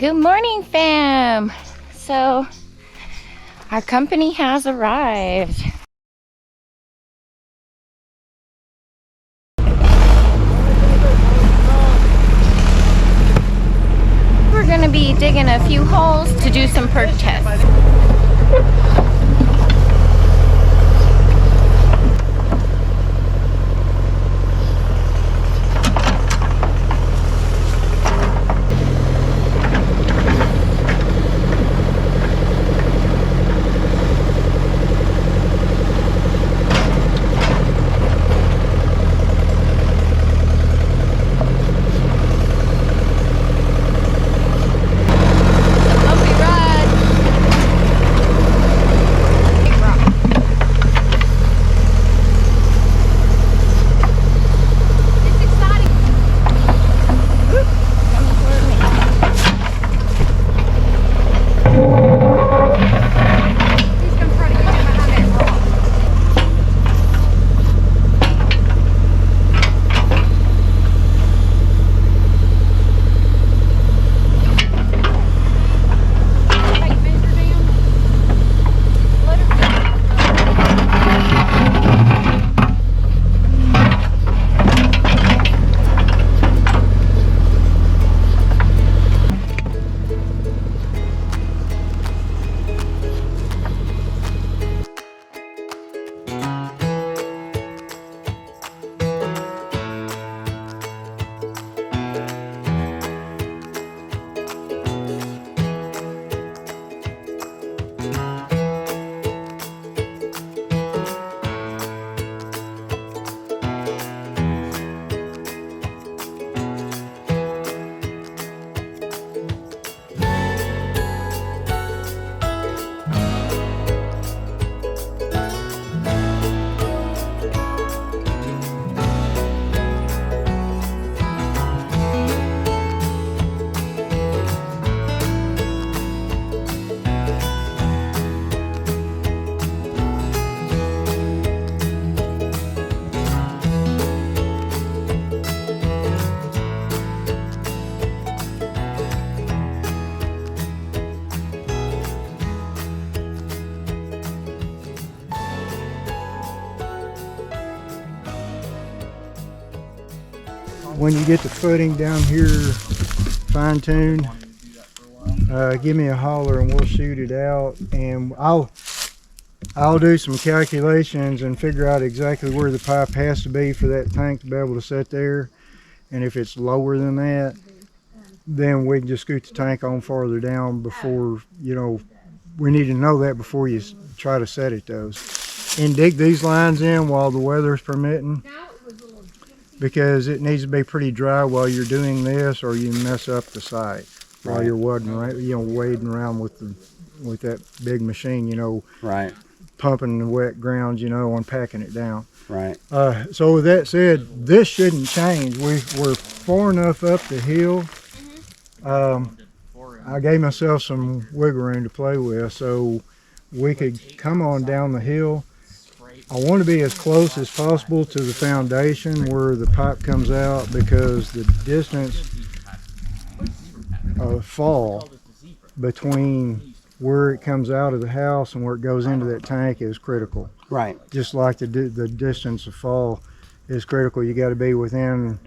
Good morning, fam. So our company has arrived. We're gonna be digging a few holes to do some perk tests. When you get the footing down here fine-tuned, give me a holler and we'll shoot it out, and I'll do some calculations and figure out exactly where the pipe has to be for that tank to be able to sit there. And if it's lower than that, then we can just scoot the tank on farther down before, you know, we need to know that before you try to set it though. And dig these lines in while the weather's permitting, because it needs to be pretty dry while you're doing this, or you mess up the site while you're wading around with that big machine, you know, pumping the wet ground, you know, and packing it down. So with that said, this shouldn't change. We're far enough up the hill. I gave myself some wiggle room to play with, so we could come on down the hill. I want to be as close as possible to the foundation where the pipe comes out, because the distance of fall between where it comes out of the house and where it goes into that tank is critical. Just like the distance of fall is critical. You got to be within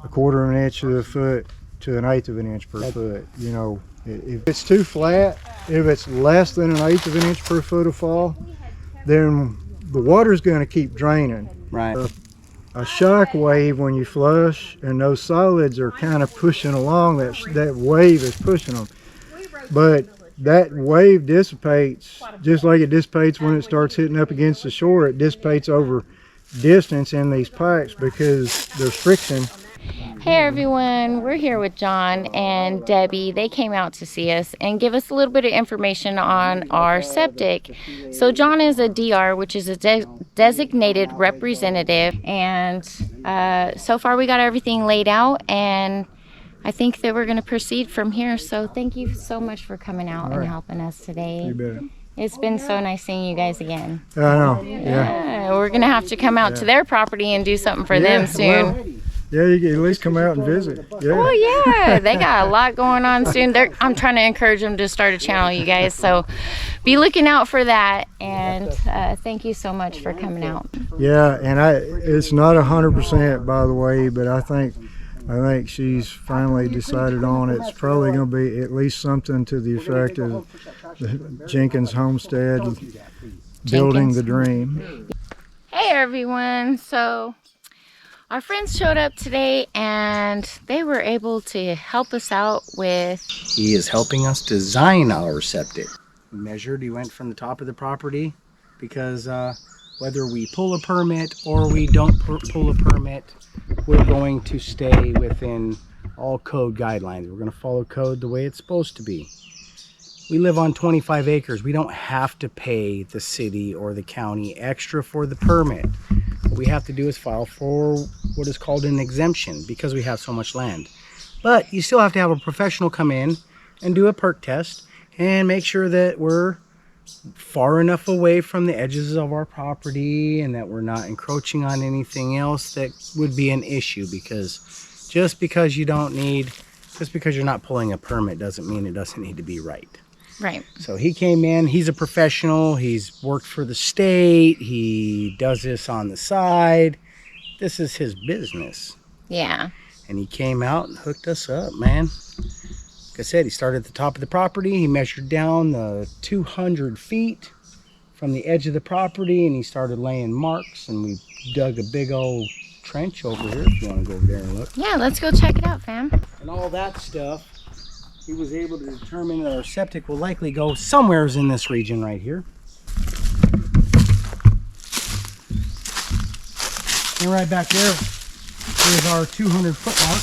1/4 of an inch of a foot to 1/8 of an inch per foot. You know, if it's too flat, if it's less than 1/8 of an inch per foot of fall, then the water's going to keep draining. A shock wave when you flush, and those solids are kind of pushing along, that wave is pushing them. But that wave dissipates just like it dissipates when it starts hitting up against the shore. It dissipates over distance in these pipes because there's friction. Hey everyone, we're here with John and Debbie. They came out to see us and give us a little bit of information on our septic. So John is a DR, which is a designated representative, and so far we got everything laid out, and I think that we're going to proceed from here. So thank you so much for coming out and helping us today. You bet. It's been so nice seeing you guys again. I know. Yeah. We're going to have to come out to their property and do something for them soon. Well, Yeah, you can at least come out and visit. Yeah. Oh yeah, they got a lot going on soon. I'm trying to encourage them to start a channel, you guys. So be looking out for that. And thank you so much for coming out. Yeah, and it's not 100% by the way, but I think she's finally decided on it. It's probably going to be at least something to the effect of the Jenkins Homestead, building the dream. Hey everyone, so our friends showed up today and they were able to help us out with... He is helping us design our septic. Measured, he went from the top of the property because whether we pull a permit or we don't pull a permit, we're going to stay within all code guidelines. We're going to follow code the way it's supposed to be. We live on 25 acres. We don't have to pay the city or the county extra for the permit. What we have to do is file for what is called an exemption because we have so much land. But you still have to have a professional come in and do a perk test and make sure that we're far enough away from the edges of our property and that we're not encroaching on anything else that would be an issue, because just because you're not pulling a permit doesn't mean it doesn't need to be right. Right. So he came in, he's a professional, he's worked for the state, he does this on the side. This is his business. Yeah. And he came out and hooked us up, man. Like I said, he started at the top of the property, he measured down the 200 feet from the edge of the property, and he started laying marks, and we dug a big old trench over here if you want to go over there and look. Yeah, let's go check it out, fam. And all that stuff, he was able to determine that our septic will likely go somewhere in this region right here. And right back there is our 200-foot mark.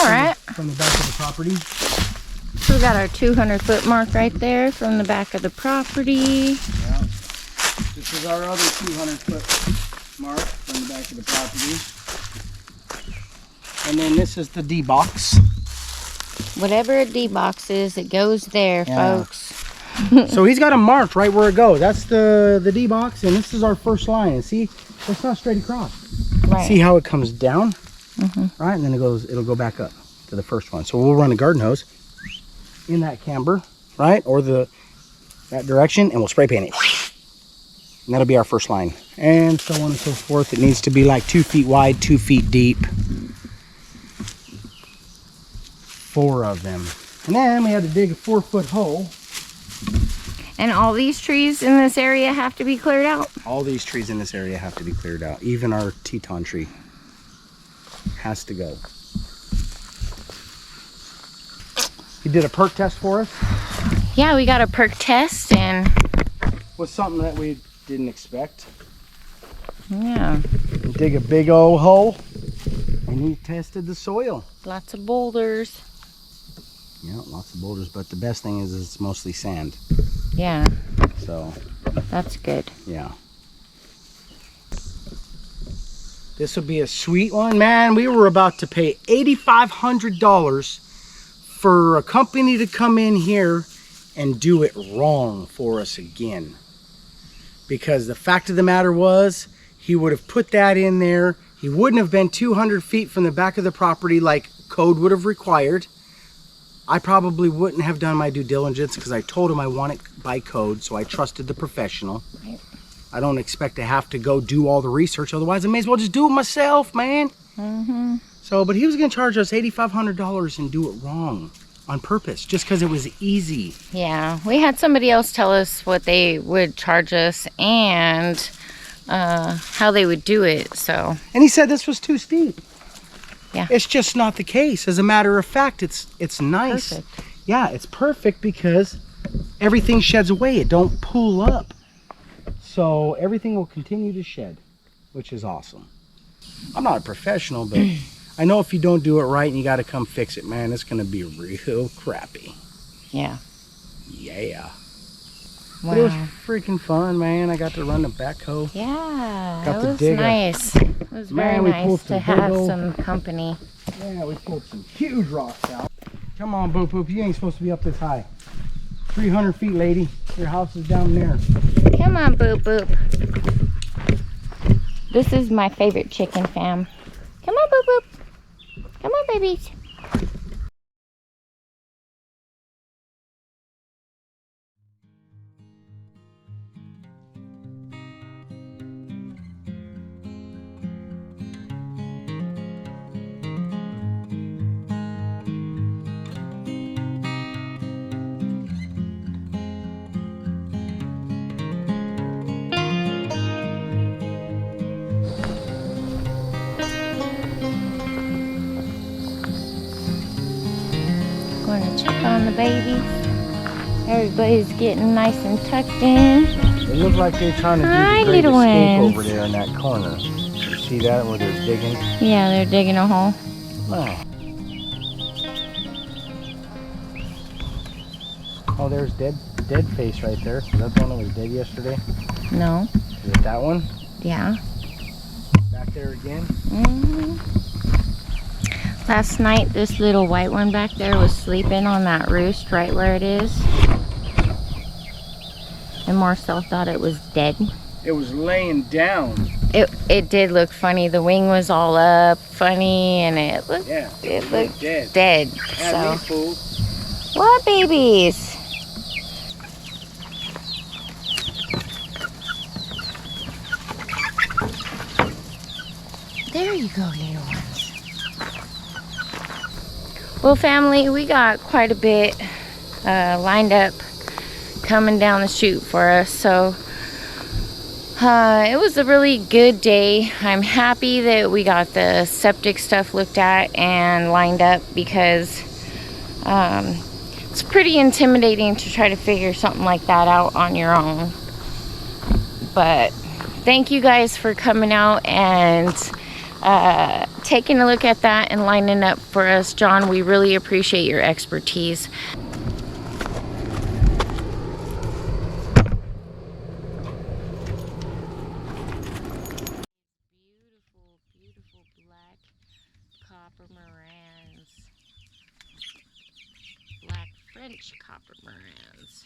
All right. From the back of the property. So we got our 200-foot mark right there from the back of the property. Yeah. This is our other 200-foot mark from the back of the property. And then this is the D box. Whatever a D box is, it goes there, Yeah. folks. So he's got a mark right where it goes. That's the D box, and this is our first line. And see, it's not straight across. Right. See how it comes down? Right, and then it'll go back up to the first one. So we'll run a garden hose in that camber, right, or that direction, and we'll spray paint it. And that'll be our first line, and so on and so forth. It needs to be like 2 feet wide, 2 feet deep. 4 of them. And then we had to dig a 4-foot hole. And all these trees in this area have to be cleared out? All these trees in this area have to be cleared out. Even our Teton tree has to go. He did a perk test for us. Yeah, we got a perk test, and Was something that we didn't expect. yeah, Dig a big old hole, and he tested the soil. lots of boulders. Yeah, lots of boulders, but the best thing is it's mostly sand. Yeah, So, that's good. yeah. This will be a sweet one, man. We were about to pay $8,500 for a company to come in here and do it wrong for us again. Because the fact of the matter was, he would have put that in there. He wouldn't have been 200 feet from the back of the property like code would have required. I probably wouldn't have done my due diligence because I told him I want it by code, so I trusted the professional. Right. I don't expect to have to go do all the research, otherwise I may as well just do it myself, man. So, but he was gonna charge us $8,500 and do it wrong on purpose, just because it was easy. Yeah, we had somebody else tell us what they would charge us and how they would do it, so. And he said this was too steep. Yeah. It's just not the case. As a matter of fact, it's nice. Perfect. Yeah, it's perfect because everything sheds away. It don't pull up. So everything will continue to shed, which is awesome. I'm not a professional, but I know if you don't do it right and you got to come fix it, man, it's going to be real crappy. Yeah. Yeah. Wow. But it was freaking fun, man. I got to run the backhoe. Yeah, Got it to was dig nice. It was very Man, we pulled nice to some have big old- some company. Yeah, we pulled some huge rocks out. Come on, Boop Boop. You ain't supposed to be up this high. 300 feet, lady. Your house is down there. Come on, Boop Boop. This is my favorite chicken, fam. Come on, Boop Boop. Come on, babies. Going to check on the babies. Everybody's getting nice and tucked in. It looks like they're trying to do Hi, the great little escape ones. over there in that corner. You see that where they're digging? Yeah, they're digging a hole. Oh. Oh, there's dead face right there. Is that the one that was dead yesterday? No. Is it that one? Yeah. Back there again? Last night, this little white one back there was sleeping on that roost right where it is. And Marcel thought it was dead. It was laying down. It did look funny. The wing was all up, funny, and it looked dead. Had me So, fooled. what babies? There you go, little ones. Well, family, we got quite a bit lined up coming down the chute for us. So it was a really good day. I'm happy that we got the septic stuff looked at and lined up, because it's pretty intimidating to try to figure something like that out on your own. But thank you guys for coming out and taking a look at that and lining up for us. John, we really appreciate your expertise. Beautiful black copper morans. Black French copper morans.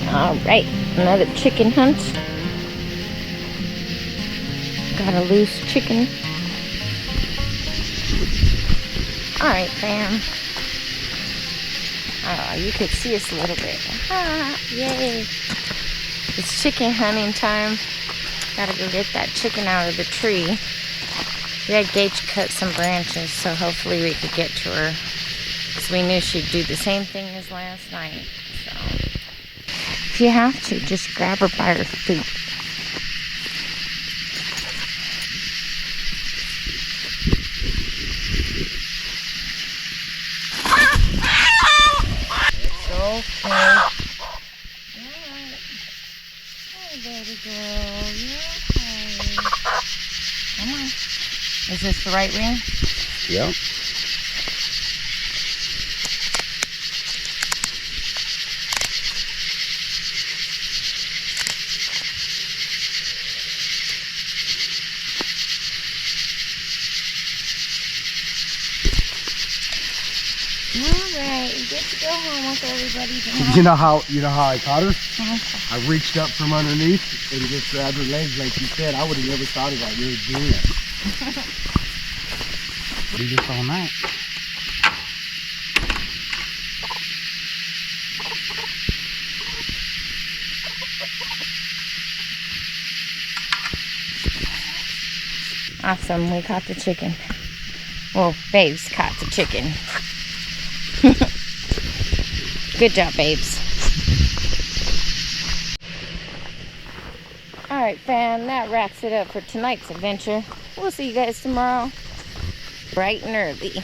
All right, another chicken hunt. Got a loose chicken. All right, fam. Oh, you could see us a little bit. Ah, yay. It's chicken hunting time. Gotta go get that chicken out of the tree. We had Gage cut some branches, so hopefully we could get to her. Because we knew she'd do the same thing as last night. So, if you have to, just grab her by her feet. It's okay. Is this the right ring? Yep. Alright, you get to go home with everybody tonight. You know how I caught her? I reached up from underneath and just grabbed her legs like you said. I would have never thought of that. You were doing it. Do this all night. Awesome, we caught the chicken. Well, Babes caught the chicken. Good job, Babes. Alright, fam, that wraps it up for tonight's adventure. We'll see you guys tomorrow, bright and early.